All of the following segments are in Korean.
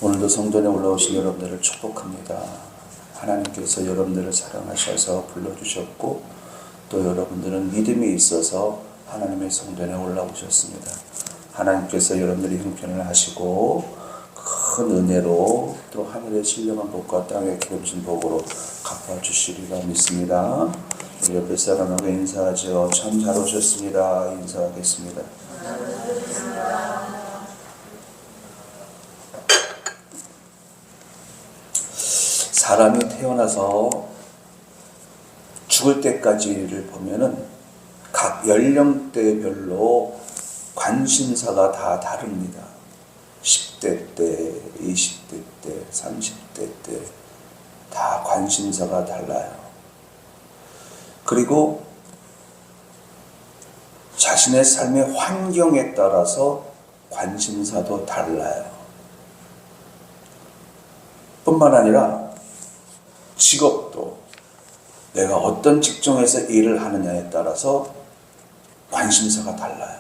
오늘도 성전에 올라오신 여러분들을 축복합니다. 하나님께서 여러분들을 사랑하셔서 불러주셨고 또 여러분들은 믿음이 있어서 하나님의 성전에 올라오셨습니다. 하나님께서 여러분들이 형편을 하시고 큰 은혜로 또 하늘의 신령한 복과 땅의 기름진 복으로 갚아주시리라 믿습니다. 우리 옆에 사람하고 인사하죠. 참 잘 오셨습니다. 인사하겠습니다. 사람이 태어나서 죽을 때까지를 보면은 각 연령대별로 관심사가 다 다릅니다. 10대 때, 20대 때, 30대 때 다 관심사가 달라요. 그리고 자신의 삶의 환경에 따라서 관심사도 달라요. 뿐만 아니라 직업도 내가 어떤 직종에서 일을 하느냐에 따라서 관심사가 달라요.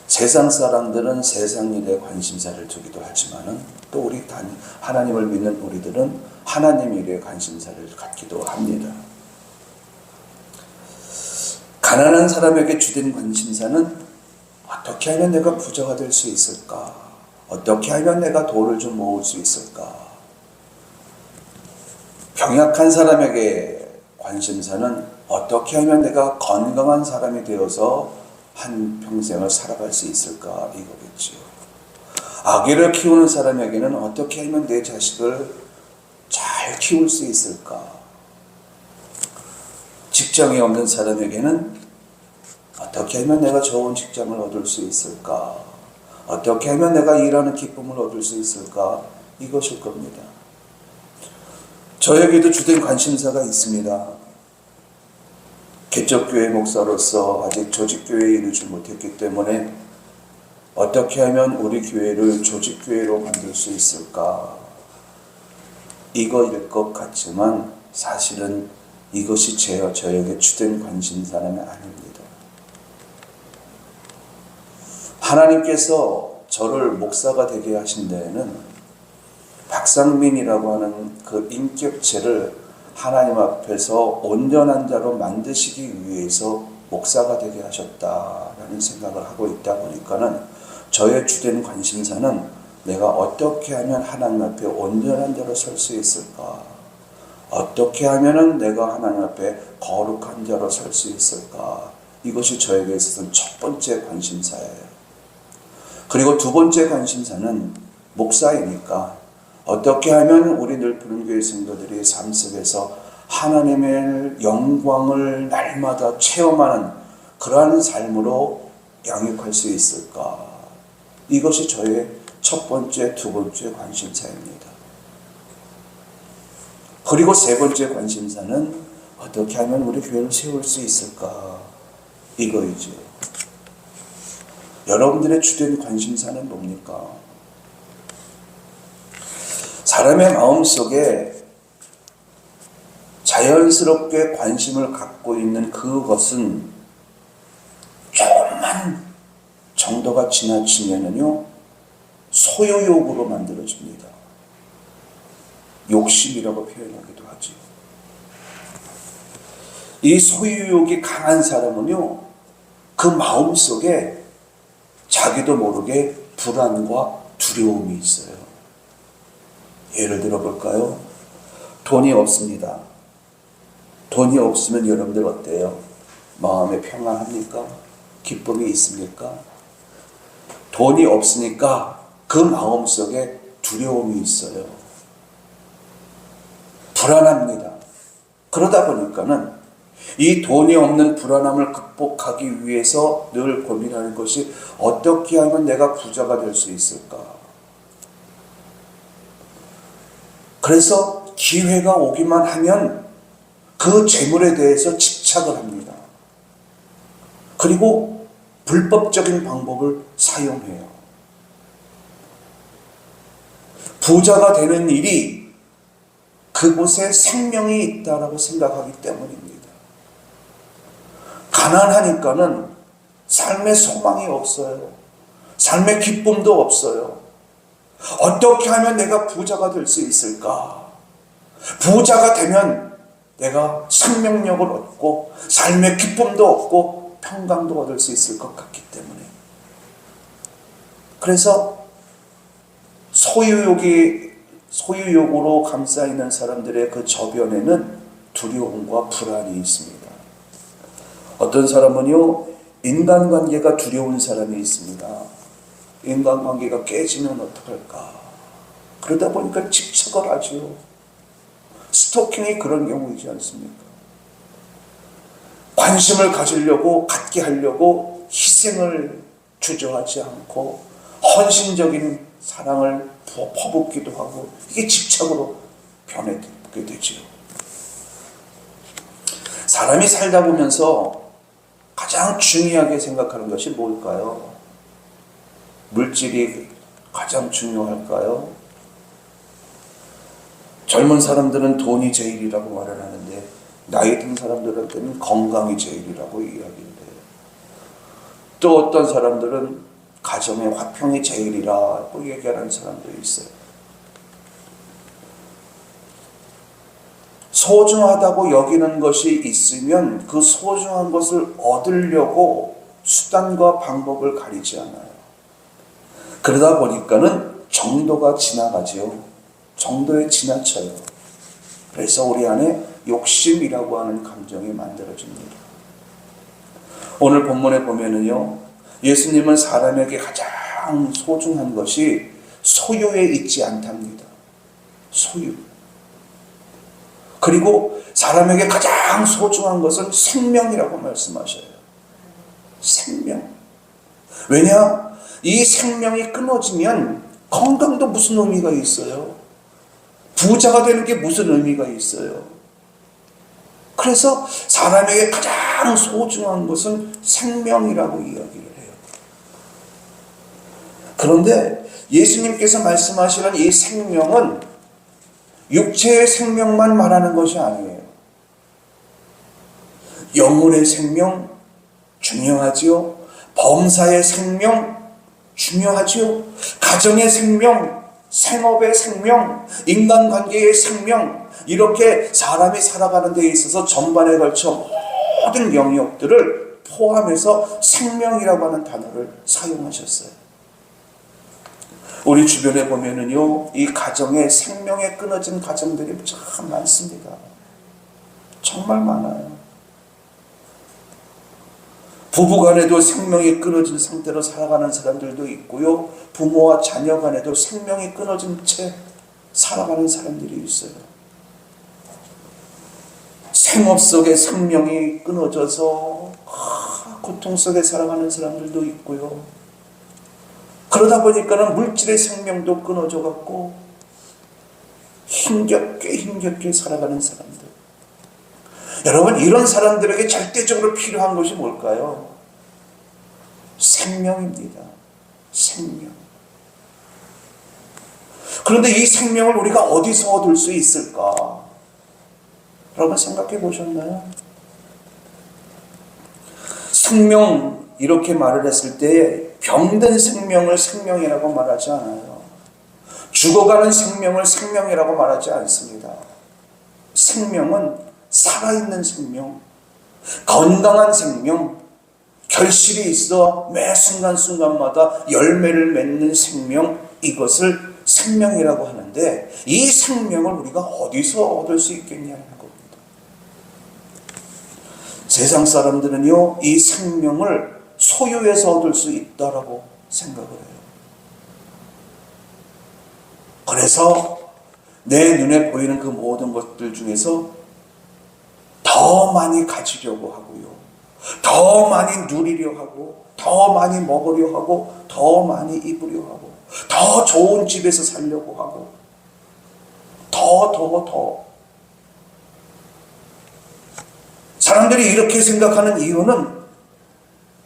세상 사람들은 세상 일에 관심사를 두기도 하지만은 또 우리 하나님을 믿는 우리들은 하나님 일에 관심사를 갖기도 합니다. 가난한 사람에게 주된 관심사는 어떻게 하면 내가 부자가 될 수 있을까? 어떻게 하면 내가 돈을 좀 모을 수 있을까? 병약한 사람에게 관심사는 어떻게 하면 내가 건강한 사람이 되어서 한 평생을 살아갈 수 있을까? 이거겠지요. 아기를 키우는 사람에게는 어떻게 하면 내 자식을 잘 키울 수 있을까? 직장이 없는 사람에게는 어떻게 하면 내가 좋은 직장을 얻을 수 있을까? 어떻게 하면 내가 일하는 기쁨을 얻을 수 있을까? 이것일 겁니다. 저에게도 주된 관심사가 있습니다. 개척교회 목사로서 아직 조직교회에 이르지 못했기 때문에 어떻게 하면 우리 교회를 조직교회로 만들 수 있을까? 이거일 것 같지만 사실은 이것이 저에게 주된 관심사는 아닙니다. 하나님께서 저를 목사가 되게 하신 데에는 박상민이라고 하는 그 인격체를 하나님 앞에서 온전한 자로 만드시기 위해서 목사가 되게 하셨다라는 생각을 하고 있다 보니까는 저의 주된 관심사는 내가 어떻게 하면 하나님 앞에 온전한 자로 설 수 있을까? 어떻게 하면은 내가 하나님 앞에 거룩한 자로 설 수 있을까? 이것이 저에게 있어서는 첫 번째 관심사예요. 그리고 두 번째 관심사는 목사이니까 어떻게 하면 우리 늘푸른 교회 성도들이 삶 속에서 하나님의 영광을 날마다 체험하는 그러한 삶으로 양육할 수 있을까? 이것이 저의 첫 번째, 두 번째 관심사입니다. 그리고 세 번째 관심사는 어떻게 하면 우리 교회를 세울 수 있을까? 이거이죠. 여러분들의 주된 관심사는 뭡니까? 사람의 마음속에 자연스럽게 관심을 갖고 있는 그것은 조금만 정도가 지나치면은요, 소유욕으로 만들어집니다. 욕심이라고 표현하기도 하죠. 이 소유욕이 강한 사람은요, 그 마음속에 자기도 모르게 불안과 두려움이 있어요. 예를 들어 볼까요? 돈이 없습니다. 돈이 없으면 여러분들 어때요? 마음에 평안합니까? 기쁨이 있습니까? 돈이 없으니까 그 마음속에 두려움이 있어요. 불안합니다. 그러다 보니까는 이 돈이 없는 불안함을 극복하기 위해서 늘 고민하는 것이 어떻게 하면 내가 부자가 될 수 있을까? 그래서 기회가 오기만 하면 그 재물에 대해서 집착을 합니다. 그리고 불법적인 방법을 사용해요. 부자가 되는 일이 그곳에 생명이 있다라고 생각하기 때문입니다. 가난하니까는 삶의 소망이 없어요. 삶의 기쁨도 없어요. 어떻게 하면 내가 부자가 될 수 있을까? 부자가 되면 내가 생명력을 얻고 삶의 기쁨도 얻고 평강도 얻을 수 있을 것 같기 때문에. 그래서 소유욕으로 감싸 있는 사람들의 그 저변에는 두려움과 불안이 있습니다. 어떤 사람은요, 인간관계가 두려운 사람이 있습니다. 인간관계가 깨지면 어떡할까? 그러다 보니까 집착을 하지요. 스토킹이 그런 경우이지 않습니까? 관심을 가지려고, 갖게 하려고 희생을 주저하지 않고 헌신적인 사랑을 퍼붓기도 하고, 이게 집착으로 변해게 되지요. 사람이 살다 보면서 가장 중요하게 생각하는 것이 뭘까요? 물질이 가장 중요할까요? 젊은 사람들은 돈이 제일이라고 말을 하는데, 나이 든 사람들한테는 건강이 제일이라고 이야기를 해요. 또 어떤 사람들은 가정의 화평이 제일이라고 얘기하는 사람도 있어요. 소중하다고 여기는 것이 있으면 그 소중한 것을 얻으려고 수단과 방법을 가리지 않아요. 그러다 보니까는 정도가 지나가지요. 정도에 지나쳐요. 그래서 우리 안에 욕심이라고 하는 감정이 만들어집니다. 오늘 본문에 보면은요, 예수님은 사람에게 가장 소중한 것이 소유에 있지 않답니다. 소유. 그리고 사람에게 가장 소중한 것은 생명이라고 말씀하셔요. 생명. 왜냐? 이 생명이 끊어지면 건강도 무슨 의미가 있어요? 부자가 되는 게 무슨 의미가 있어요? 그래서 사람에게 가장 소중한 것은 생명이라고 이야기를 해요. 그런데 예수님께서 말씀하시는 이 생명은 육체의 생명만 말하는 것이 아니에요. 영혼의 생명 중요하지요. 범사의 생명 중요하지요. 가정의 생명, 생업의 생명, 인간관계의 생명, 이렇게 사람이 살아가는 데 있어서 전반에 걸쳐 모든 영역들을 포함해서 생명이라고 하는 단어를 사용하셨어요. 우리 주변에 보면은요, 이 가정에 생명에 끊어진 가정들이 참 많습니다. 정말 많아요. 부부간에도 생명이 끊어진 상태로 살아가는 사람들도 있고요, 부모와 자녀 간에도 생명이 끊어진 채 살아가는 사람들이 있어요. 생업 속에 생명이 끊어져서 고통 속에 살아가는 사람들도 있고요. 그러다 보니까는 물질의 생명도 끊어져 갖고 힘겹게 살아가는 사람들. 여러분, 이런 사람들에게 절대적으로 필요한 것이 뭘까요? 생명입니다. 생명. 그런데 이 생명을 우리가 어디서 얻을 수 있을까? 여러분 생각해 보셨나요? 생명, 이렇게 말을 했을 때 병든 생명을 생명이라고 말하지 않아요. 죽어가는 생명을 생명이라고 말하지 않습니다. 생명은 살아있는 생명, 건강한 생명, 결실이 있어 매 순간순간마다 열매를 맺는 생명, 이것을 생명이라고 하는데, 이 생명을 우리가 어디서 얻을 수 있겠냐는 겁니다. 세상 사람들은요, 이 생명을 소유에서 얻을 수 있다라고 생각을 해요. 그래서 내 눈에 보이는 그 모든 것들 중에서 더 많이 가지려고 하고요, 더 많이 누리려 하고, 더 많이 먹으려 하고, 더 많이 입으려 하고, 더 좋은 집에서 살려고 하고, 더. 사람들이 이렇게 생각하는 이유는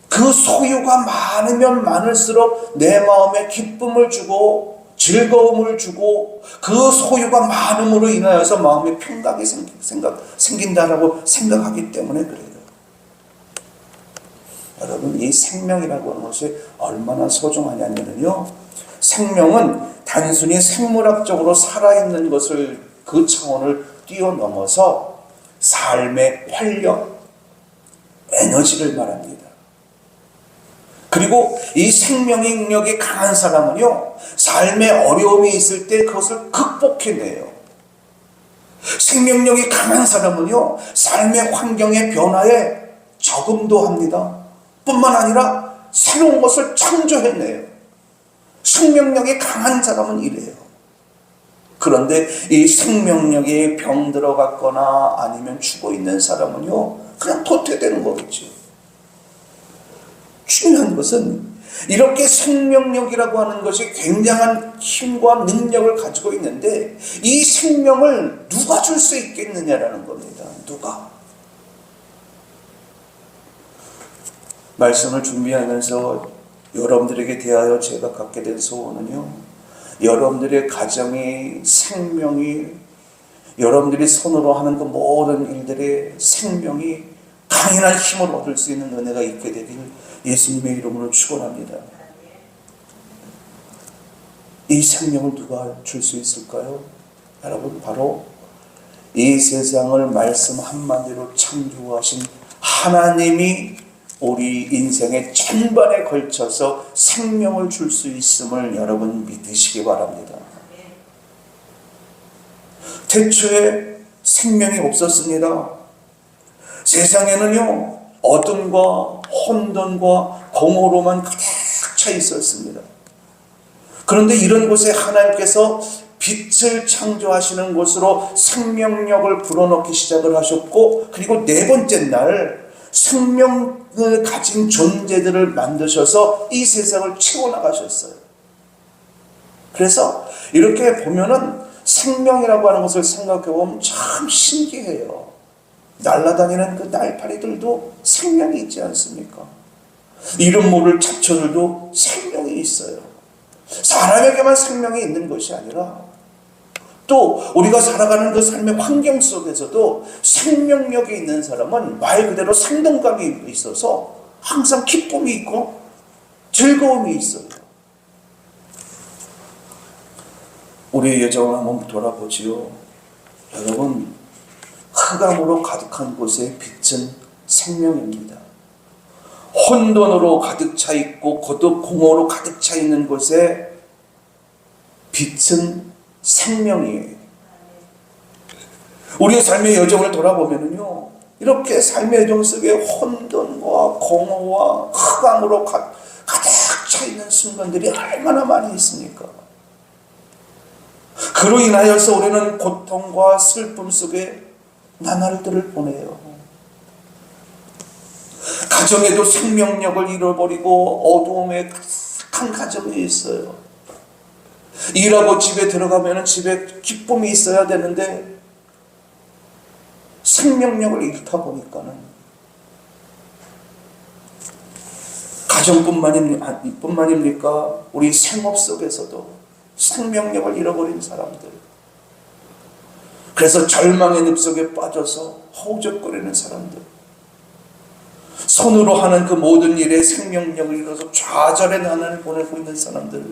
그 소유가 많으면 많을수록 내 마음에 기쁨을 주고 즐거움을 주고, 그 소유가 많음으로 인하여서 마음에 평강이 생긴다라고 생각하기 때문에 그래요. 여러분, 이 생명이라고 하는 것이 얼마나 소중하냐면요, 생명은 단순히 생물학적으로 살아있는 것을 그 차원을 뛰어넘어서 삶의 활력, 에너지를 말합니다. 그리고 이 생명력이 강한 사람은요, 삶의 어려움이 있을 때 그것을 극복해내요. 생명력이 강한 사람은요, 삶의 환경의 변화에 적응도 합니다. 뿐만 아니라 새로운 것을 창조해내요. 생명력이 강한 사람은 이래요. 그런데 이 생명력이 병들어갔거나 아니면 죽어있는 사람은요, 그냥 도태되는 거겠죠. 중요한 것은 이렇게 생명력이라고 하는 것이 굉장한 힘과 능력을 가지고 있는데 이 생명을 누가 줄 수 있겠느냐라는 겁니다. 누가? 말씀을 준비하면서 여러분들에게 대하여 제가 갖게 된 소원은요, 여러분들의 가정이, 생명이, 여러분들이 손으로 하는 그 모든 일들의 생명이 강인한 힘을 얻을 수 있는 은혜가 있게 되길 예수님의 이름으로 축원합니다. 이 생명을 누가 줄 수 있을까요? 여러분, 바로 이 세상을 말씀 한마디로 창조하신 하나님이 우리 인생의 전반에 걸쳐서 생명을 줄 수 있음을 여러분 믿으시기 바랍니다. 태초에 생명이 없었습니다. 세상에는요, 어둠과 혼돈과 공허로만 가득 차 있었습니다. 그런데 이런 곳에 하나님께서 빛을 창조하시는 곳으로 생명력을 불어넣기 시작을 하셨고, 그리고 네 번째 날 생명을 가진 존재들을 만드셔서 이 세상을 채워나가셨어요. 그래서 이렇게 보면은 생명이라고 하는 것을 생각해보면 참 신기해요. 날아다니는 그 날파리들도 생명이 있지 않습니까? 이름 모를 잡초들도 생명이 있어요. 사람에게만 생명이 있는 것이 아니라 또 우리가 살아가는 그 삶의 환경 속에서도 생명력이 있는 사람은 말 그대로 생동감이 있어서 항상 기쁨이 있고 즐거움이 있어요. 우리의 여정을 한번 돌아보지요. 여러분, 흑암으로 가득한 곳의 빛은 생명입니다. 혼돈으로 가득 차 있고 거듭 공허로 가득 차 있는 곳에 빛은 생명이에요. 우리의 삶의 여정을 돌아보면요, 이렇게 삶의 여정 속에 혼돈과 공허와 흑암으로 가득 차 있는 순간들이 얼마나 많이 있습니까? 그로 인하여서 우리는 고통과 슬픔 속에 나날들을 보내요. 가정에도 생명력을 잃어버리고 어두움에 가득한 가정이 있어요. 일하고 집에 들어가면 집에 기쁨이 있어야 되는데 생명력을 잃다 보니까는 가정뿐만입니까? 우리 생업 속에서도 생명력을 잃어버린 사람들, 그래서 절망의 늪속에 빠져서 허우적거리는 사람들, 손으로 하는 그 모든 일에 생명력을 잃어서 좌절의 나날을 보내고 있는 사람들,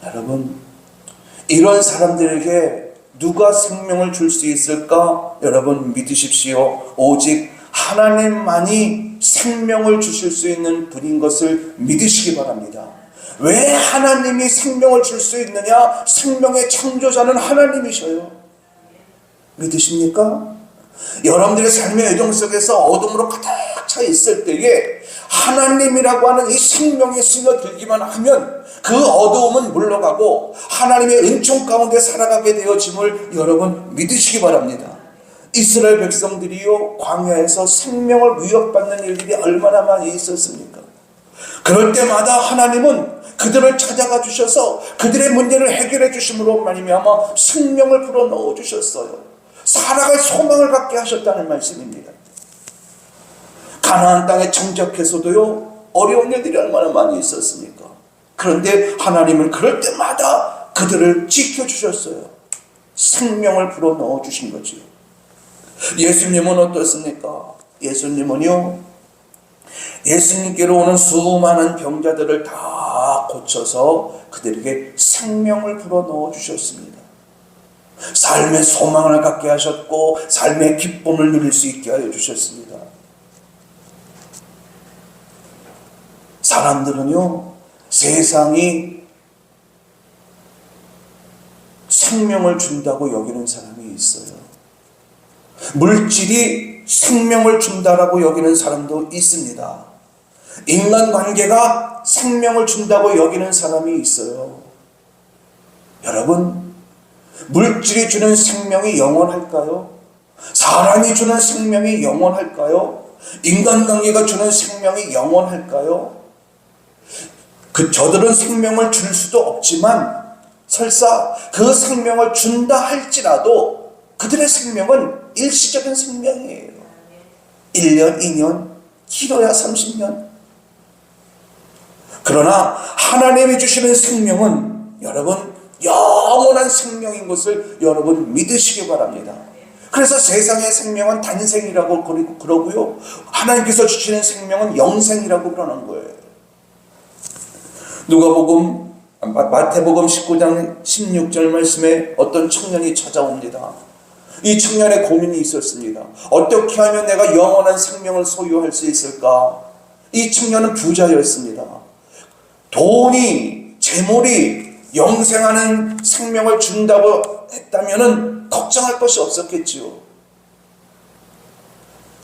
여러분, 이런 사람들에게 누가 생명을 줄 수 있을까? 여러분 믿으십시오. 오직 하나님만이 생명을 주실 수 있는 분인 것을 믿으시기 바랍니다. 왜 하나님이 생명을 줄 수 있느냐? 생명의 창조자는 하나님이셔요. 믿으십니까? 여러분들의 삶의 여정 속에서 어둠으로 가득 차 있을 때에 하나님이라고 하는 이 생명이 스며들기만 하면 그 어두움은 물러가고 하나님의 은총 가운데 살아가게 되어짐을 여러분 믿으시기 바랍니다. 이스라엘 백성들이요, 광야에서 생명을 위협받는 일들이 얼마나 많이 있었습니까? 그럴 때마다 하나님은 그들을 찾아가 주셔서 그들의 문제를 해결해 주심으로 말미암아 생명을 불어넣어 주셨어요. 살아갈 소망을 갖게 하셨다는 말씀입니다. 가나안 땅에 정착해서도요, 어려운 일들이 얼마나 많이 있었습니까? 그런데 하나님은 그럴 때마다 그들을 지켜주셨어요. 생명을 불어넣어 주신 거죠. 예수님은 어떻습니까? 예수님은요, 예수님께로 오는 수많은 병자들을 다 고쳐서 그들에게 생명을 불어넣어 주셨습니다. 삶의 소망을 갖게 하셨고 삶의 기쁨을 누릴 수 있게 하여 주셨습니다. 사람들은요, 세상이 생명을 준다고 여기는 사람이 있어요. 물질이 생명을 준다라고 여기는 사람도 있습니다. 인간관계가 생명을 준다고 여기는 사람이 있어요. 여러분, 물질이 주는 생명이 영원할까요? 사람이 주는 생명이 영원할까요? 인간관계가 주는 생명이 영원할까요? 저들은 생명을 줄 수도 없지만 설사 그 생명을 준다 할지라도 그들의 생명은 일시적인 생명이에요. 1년, 2년, 길어야 30년. 그러나 하나님이 주시는 생명은 여러분 영원한 생명인 것을 여러분 믿으시기 바랍니다. 그래서 세상의 생명은 단생이라고 그러고요, 하나님께서 주시는 생명은 영생이라고 그러는 거예요. 누가복음 마태복음 19장 16절 말씀에 어떤 청년이 찾아옵니다. 이 청년의 고민이 있었습니다. 어떻게 하면 내가 영원한 생명을 소유할 수 있을까? 이 청년은 부자였습니다. 돈이, 재물이 영생하는 생명을 준다고 했다면 걱정할 것이 없었겠지요.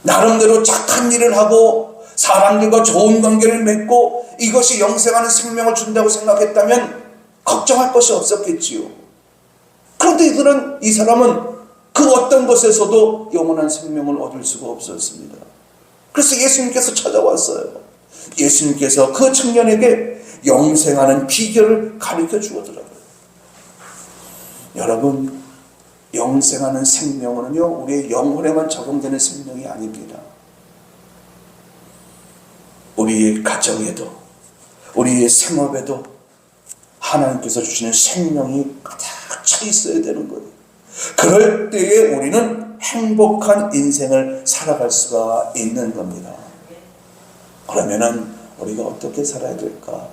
나름대로 착한 일을 하고 사람들과 좋은 관계를 맺고 이것이 영생하는 생명을 준다고 생각했다면 걱정할 것이 없었겠지요. 그런데 이 사람은 그 어떤 것에서도 영원한 생명을 얻을 수가 없었습니다. 그래서 예수님께서 찾아왔어요. 예수님께서 그 청년에게 영생하는 비결을 가르쳐 주었더라고요. 여러분, 영생하는 생명은요, 우리의 영혼에만 적용되는 생명이 아닙니다. 우리의 가정에도, 우리의 생업에도 하나님께서 주시는 생명이 가득 차 있어야 되는 거예요. 그럴 때에 우리는 행복한 인생을 살아갈 수가 있는 겁니다. 그러면은 우리가 어떻게 살아야 될까?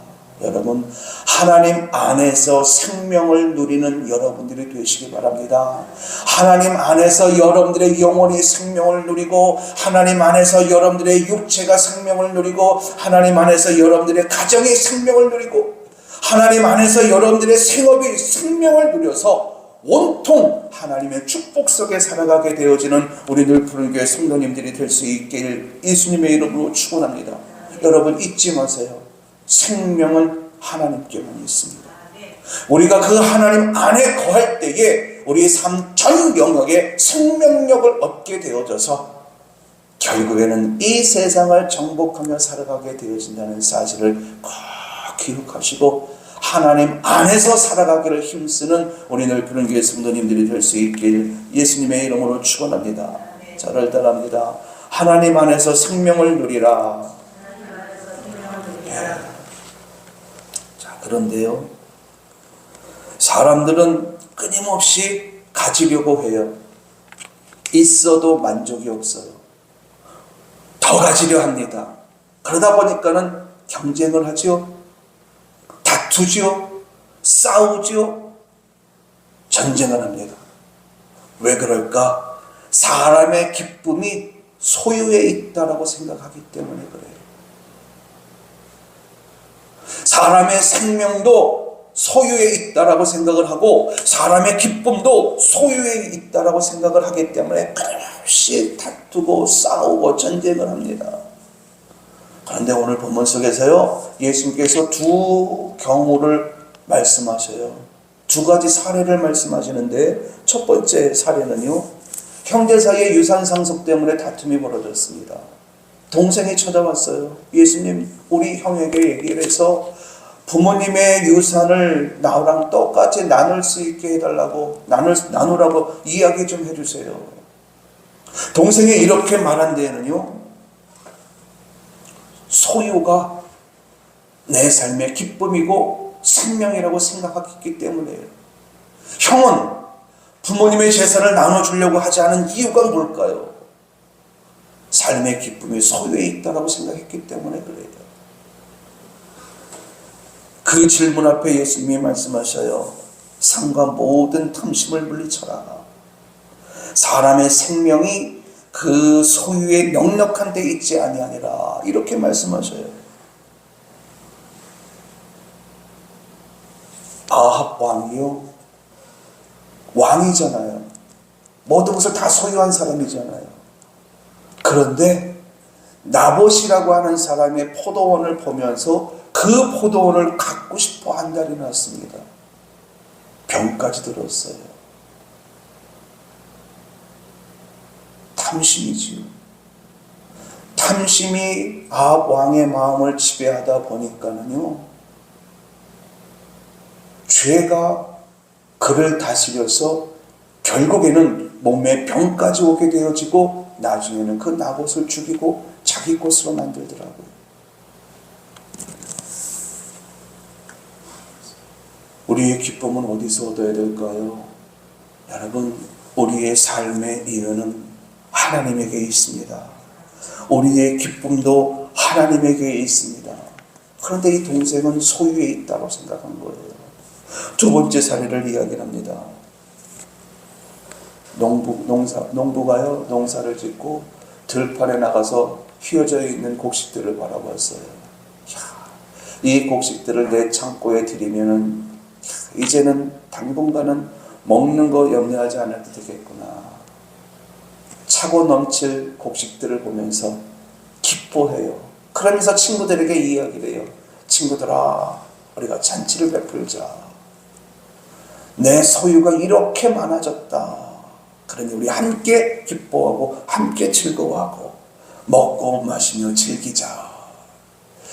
여러분, 하나님 안에서 생명을 누리는 여러분들이 되시기 바랍니다. 하나님 안에서 여러분들의 영혼이 생명을 누리고, 하나님 안에서 여러분들의 육체가 생명을 누리고, 하나님 안에서 여러분들의 가정이 생명을 누리고, 하나님 안에서 여러분들의 생업이 생명을 누려서 온통 하나님의 축복 속에 살아가게 되어지는 우리들 푸른교회 성도님들이 될 수 있길 예수님의 이름으로 축원합니다. 여러분, 잊지 마세요. 생명은 하나님께만 있습니다. 우리가 그 하나님 안에 거할 때에 우리의 삶 전 영역에 생명력을 얻게 되어져서 결국에는 이 세상을 정복하며 살아가게 되어진다는 사실을 꼭 기억하시고 하나님 안에서 살아가기를 힘쓰는 우리들 푸른교회 성도님들이 될 수 있길 예수님의 이름으로 축원합니다. 저를 따라합니다. 하나님 안에서 생명을 누리라. 자, 그런데요, 사람들은 끊임없이 가지려고 해요. 있어도 만족이 없어요. 더 가지려 합니다. 그러다 보니까는 경쟁을 하죠. 다투죠. 싸우죠. 전쟁을 합니다. 왜 그럴까? 사람의 기쁨이 소유에 있다라고 생각하기 때문에 그래요. 사람의 생명도 소유에 있다라고 생각을 하고 사람의 기쁨도 소유에 있다라고 생각을 하기 때문에 끊임없이 다투고 싸우고 전쟁을 합니다. 그런데 오늘 본문 속에서요, 예수님께서 두 경우를 말씀하셔요. 두 가지 사례를 말씀하시는데, 첫 번째 사례는요, 형제 사이의 유산 상속 때문에 다툼이 벌어졌습니다. 동생이 찾아왔어요. 예수님, 우리 형에게 얘기를 해서 부모님의 유산을 나랑 똑같이 나눌 수 있게 해달라고, 나누라고 이야기 좀 해주세요. 동생이 이렇게 말한 데에는요, 소유가 내 삶의 기쁨이고 생명이라고 생각했기 때문에요. 형은 부모님의 재산을 나눠주려고 하지 않은 이유가 뭘까요? 삶의 기쁨이 소유에 있다고 생각했기 때문에 그래요. 그 질문 앞에 예수님이 말씀하셔요. 상과 모든 탐심을 물리쳐라. 사람의 생명이 그 소유의 넉넉한 데 있지 아니하니라. 이렇게 말씀하셔요. 아합 왕이요, 왕이잖아요. 모든 것을 다 소유한 사람이잖아요. 그런데 나봇이라고 하는 사람의 포도원을 보면서 그 포도원을 갖고 싶어 한 달이 났습니다. 병까지 들었어요. 탐심이지요. 탐심이 아합 왕의 마음을 지배하다 보니까는요, 죄가 그를 다스려서 결국에는 몸에 병까지 오게 되어지고 나중에는 그 나봇을 죽이고 자기 것으로 만들더라고요. 우리의 기쁨은 어디서 얻어야 될까요? 여러분, 우리의 삶의 이유는 하나님에게 있습니다. 우리의 기쁨도 하나님에게 있습니다. 그런데 이 동생은 소유에 있다고 생각한 거예요. 두 번째 사례를 이야기합니다. 농부가요, 농사를 짓고 들판에 나가서 휘어져 있는 곡식들을 바라봤어요. 이 곡식들을 내 창고에 들이면은 이제는 당분간은 먹는 거 염려하지 않아도 되겠구나. 차고 넘칠 곡식들을 보면서 기뻐해요. 그러면서 친구들에게 이야기를 해요. 친구들아, 우리가 잔치를 베풀자. 내 소유가 이렇게 많아졌다. 그러니 우리 함께 기뻐하고 함께 즐거워하고 먹고 마시며 즐기자.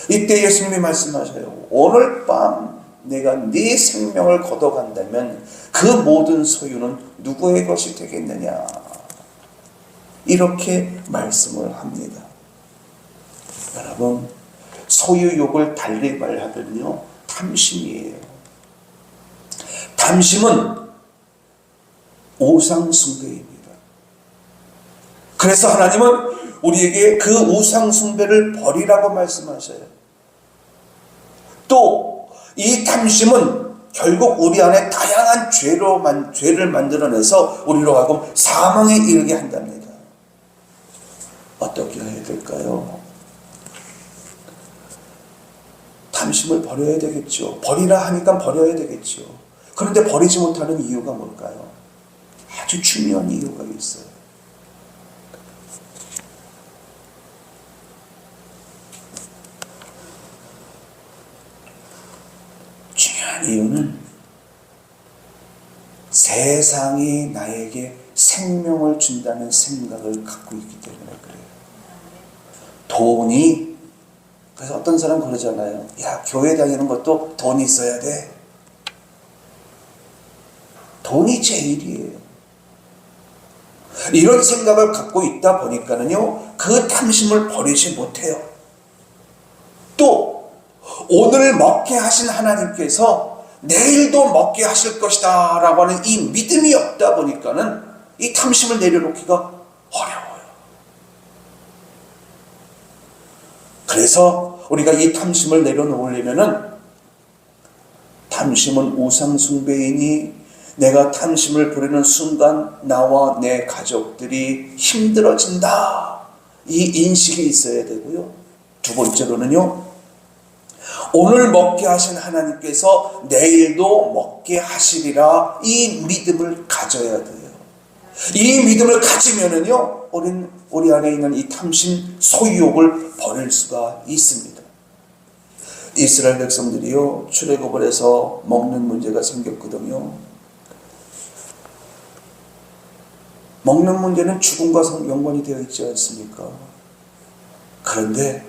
이때 예수님이 말씀하셔요. 오늘 밤 내가 네 생명을 걷어간다면 그 모든 소유는 누구의 것이 되겠느냐. 이렇게 말씀을 합니다. 여러분, 소유욕을 달리 말하면요, 탐심이에요. 탐심은 우상숭배입니다. 그래서 하나님은 우리에게 그 우상숭배를 버리라고 말씀하셔요. 또 이 탐심은 결국 우리 안에 다양한 죄를 만들어내서 우리로 하여금 사망에 이르게 한답니다. 어떻게 해야 될까요? 탐심을 버려야 되겠죠. 버리라 하니까 버려야 되겠죠. 그런데 버리지 못하는 이유가 뭘까요? 아주 중요한 이유가 있어요. 중요한 이유는 세상이 나에게 생명을 준다는 생각을 갖고 있기 때문에 그래요. 돈이, 그래서 어떤 사람 그러잖아요. 야, 교회 다니는 것도 돈이 있어야 돼. 돈이 제일이에요. 이런 생각을 갖고 있다 보니까는요, 그 탐심을 버리지 못해요. 또 오늘 먹게 하신 하나님께서 내일도 먹게 하실 것이다 라고 하는 이 믿음이 없다 보니까는 이 탐심을 내려놓기가 어려워요. 그래서 우리가 이 탐심을 내려놓으려면은, 탐심은 우상숭배이니 내가 탐심을 부리는 순간 나와 내 가족들이 힘들어진다. 이 인식이 있어야 되고요. 두 번째로는요, 오늘 먹게 하신 하나님께서 내일도 먹게 하시리라. 이 믿음을 가져야 돼요. 이 믿음을 가지면은요, 우리 안에 있는 이 탐심, 소유욕을 버릴 수가 있습니다. 이스라엘 백성들이요, 출애굽을 해서 먹는 문제가 생겼거든요. 먹는 문제는 죽음과 연관이 되어 있지 않습니까? 그런데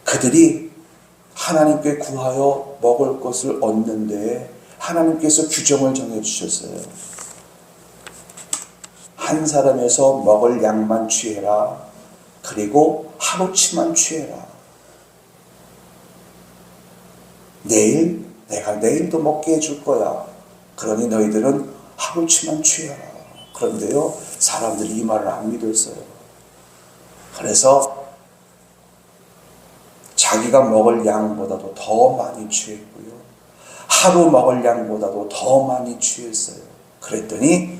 그들이 하나님께 구하여 먹을 것을 얻는데 하나님께서 규정을 정해주셨어요. 한 사람에서 먹을 양만 취해라. 그리고 하루치만 취해라. 내가 내일도 먹게 해줄 거야. 그러니 너희들은 하루치만 취해라. 그런데요, 사람들이 이 말을 안 믿었어요. 그래서 자기가 먹을 양보다도 더 많이 취했고요. 하루 먹을 양보다도 더 많이 취했어요. 그랬더니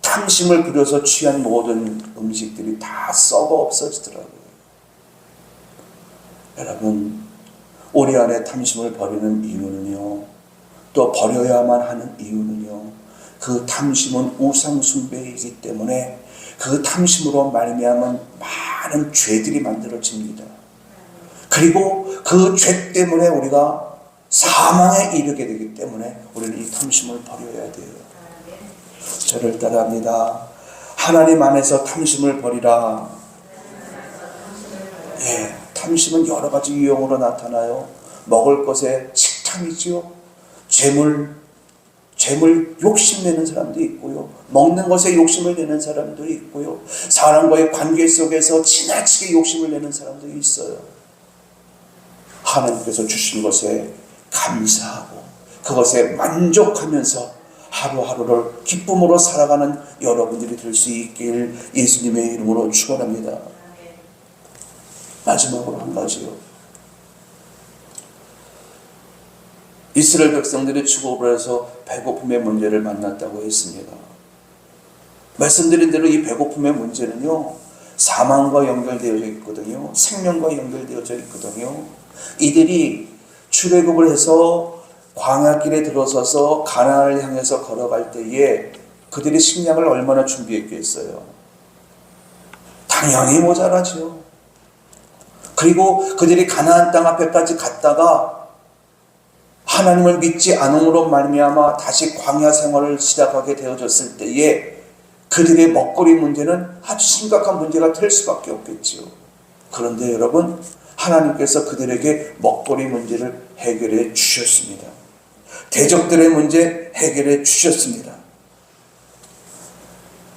탐심을 부려서 취한 모든 음식들이 다 썩어 없어지더라고요. 여러분, 우리 안에 탐심을 버리는 이유는요, 또 버려야만 하는 이유는요, 그 탐심은 우상 숭배이기 때문에 그 탐심으로 말미암은 많은 죄들이 만들어집니다. 그리고 그 죄 때문에 우리가 사망에 이르게 되기 때문에 우리는 이 탐심을 버려야 돼요. 저를 따라합니다. 하나님 안에서 탐심을 버리라. 예, 탐심은 여러 가지 유형으로 나타나요. 먹을 것에 식탐이지요. 재물 욕심내는 사람도 있고요. 먹는 것에 욕심을 내는 사람들이 있고요. 사람과의 관계 속에서 지나치게 욕심을 내는 사람들이 있어요. 하나님께서 주신 것에 감사하고 그것에 만족하면서 하루하루를 기쁨으로 살아가는 여러분들이 될 수 있길 예수님의 이름으로 축원합니다. 마지막으로 한 가지요. 이스라엘 백성들이 출애굽을 해서 배고픔의 문제를 만났다고 했습니다. 말씀드린 대로 이 배고픔의 문제는요, 사망과 연결되어져 있거든요. 생명과 연결되어져 있거든요. 이들이 출애굽을 해서 광야길에 들어서서 가나안을 향해서 걸어갈 때에 그들이 식량을 얼마나 준비했겠어요? 당연히 모자라죠. 그리고 그들이 가나안 땅 앞에까지 갔다가 하나님을 믿지 않음으로 말미암아 다시 광야 생활을 시작하게 되어졌을 때에 그들의 먹거리 문제는 아주 심각한 문제가 될 수밖에 없겠지요. 그런데 여러분, 하나님께서 그들에게 먹거리 문제를 해결해 주셨습니다. 대적들의 문제 해결해 주셨습니다.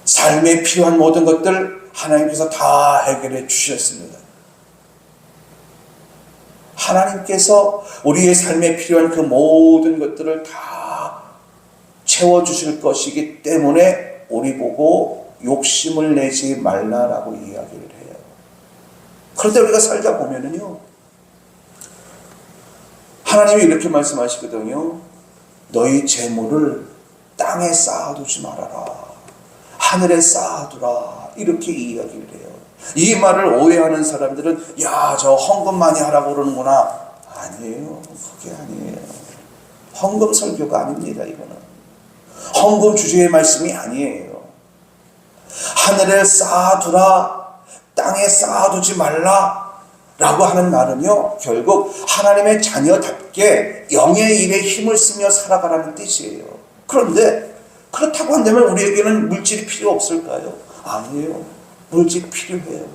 삶에 필요한 모든 것들 하나님께서 다 해결해 주셨습니다. 하나님께서 우리의 삶에 필요한 그 모든 것들을 다 채워주실 것이기 때문에 우리 보고 욕심을 내지 말라라고 이야기를 해요. 그런데 우리가 살다 보면은요, 하나님이 이렇게 말씀하시거든요. 너희 재물을 땅에 쌓아두지 말아라. 하늘에 쌓아두라. 이렇게 이야기를 해요. 이 말을 오해하는 사람들은 야, 저 헌금 많이 하라고 그러는구나. 아니에요. 그게 아니에요. 헌금 설교가 아닙니다. 이거는 헌금 주제의 말씀이 아니에요. 하늘에 쌓아두라, 땅에 쌓아두지 말라 라고 하는 말은요, 결국 하나님의 자녀답게 영의 일에 힘을 쓰며 살아가라는 뜻이에요. 그런데 그렇다고 한다면 우리에게는 물질이 필요 없을까요? 아니에요. 물질 필요해요.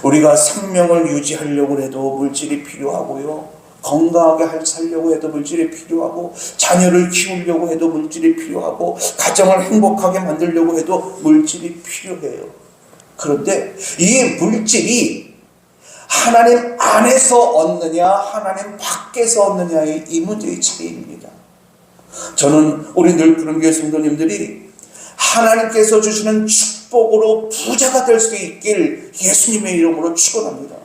우리가 생명을 유지하려고 해도 물질이 필요하고요. 건강하게 살려고 해도 물질이 필요하고, 자녀를 키우려고 해도 물질이 필요하고, 가정을 행복하게 만들려고 해도 물질이 필요해요. 그런데 이 물질이 하나님 안에서 얻느냐 하나님 밖에서 얻느냐의 이 문제의 차이입니다. 저는 우리 늘푸른교회 성도님들이 하나님께서 주시는 축복으로 부자가 될 수 있길 예수님의 이름으로 축원합니다.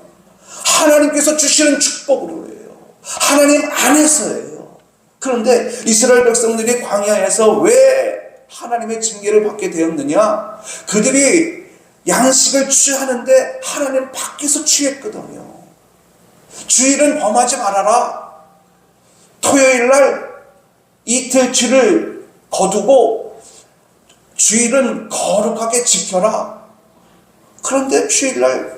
하나님께서 주시는 축복으로 해요. 하나님 안에서예요. 그런데 이스라엘 백성들이 광야에서 왜 하나님의 징계를 받게 되었느냐? 그들이 양식을 취하는데 하나님 밖에서 취했거든요. 주일은 범하지 말아라. 토요일날 이틀치를 거두고 주일은 거룩하게 지켜라. 그런데 주일날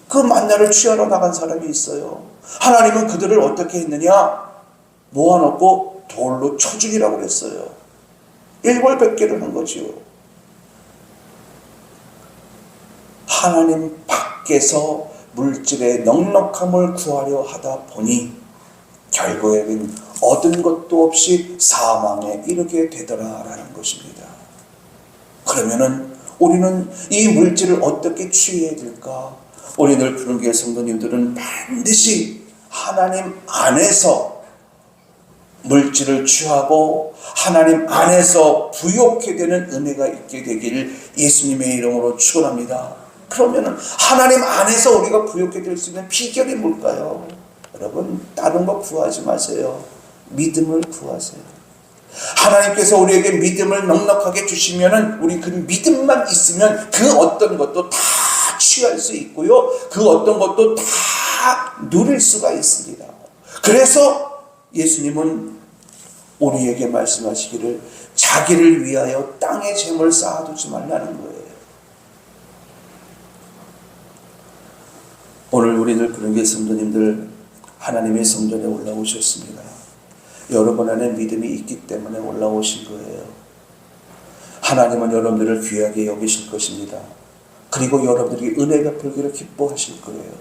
그 만나를 취하러 나간 사람이 있어요. 하나님은 그들을 어떻게 했느냐? 모아놓고 돌로 쳐 죽이라고 그랬어요. 일벌백계를 한 거지요. 하나님 밖에서 물질의 넉넉함을 구하려 하다 보니 결국에는 얻은 것도 없이 사망에 이르게 되더라라는 것입니다. 그러면은 우리는 이 물질을 어떻게 취해야 될까? 우리 늘푸른교회 성도님들은 반드시 하나님 안에서 물질을 취하고 하나님 안에서 부욕해 되는 은혜가 있게 되기를 예수님의 이름으로 축원합니다. 그러면 하나님 안에서 우리가 부욕해 될 수 있는 비결이 뭘까요? 여러분, 다른 거 구하지 마세요. 믿음을 구하세요. 하나님께서 우리에게 믿음을 넉넉하게 주시면은 우리 그 믿음만 있으면 그 어떤 것도 다 취할 수 있고요. 그 어떤 것도 다 누릴 수가 있습니다. 그래서 예수님은 우리에게 말씀하시기를 자기를 위하여 땅에 재물 쌓아두지 말라는 거예요. 오늘 우리들 그런게 성도님들 하나님의 성전에 올라오셨습니다. 여러분 안에 믿음이 있기 때문에 올라오신 거예요. 하나님은 여러분들을 귀하게 여기실 것입니다. 그리고 여러분들이 은혜 베풀기를 기뻐하실 거예요.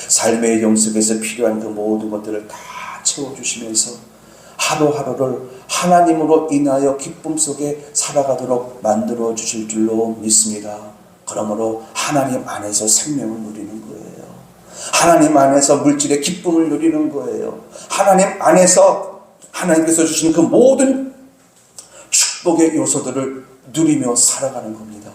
삶의 영속에서 필요한 그 모든 것들을 다 채워주시면서 하루하루를 하나님으로 인하여 기쁨 속에 살아가도록 만들어 주실 줄로 믿습니다. 그러므로 하나님 안에서 생명을 누리는 거예요. 하나님 안에서 물질의 기쁨을 누리는 거예요. 하나님 안에서 하나님께서 주신 그 모든 축복의 요소들을 누리며 살아가는 겁니다.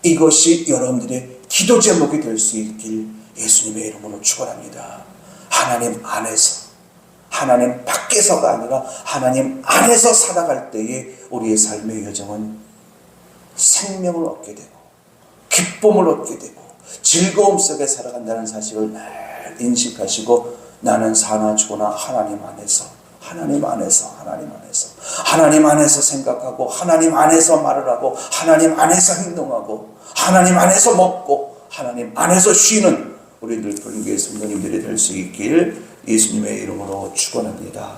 이것이 여러분들의 기도 제목이 될 수 있길 예수님의 이름으로 축원합니다. 하나님 안에서, 하나님 밖에서가 아니라 하나님 안에서 살아갈 때에 우리의 삶의 여정은 생명을 얻게 되고 기쁨을 얻게 되고 즐거움 속에 살아간다는 사실을 늘 인식하시고 나는 사나 죽으나 하나님 안에서, 하나님 안에서, 하나님 안에서, 하나님 안에서 생각하고 하나님 안에서 말을 하고 하나님 안에서 행동하고 하나님 안에서 먹고 하나님 안에서 쉬는 우리들 교회 성도님들이 될 수 있길 예수님의 이름으로 축원합니다.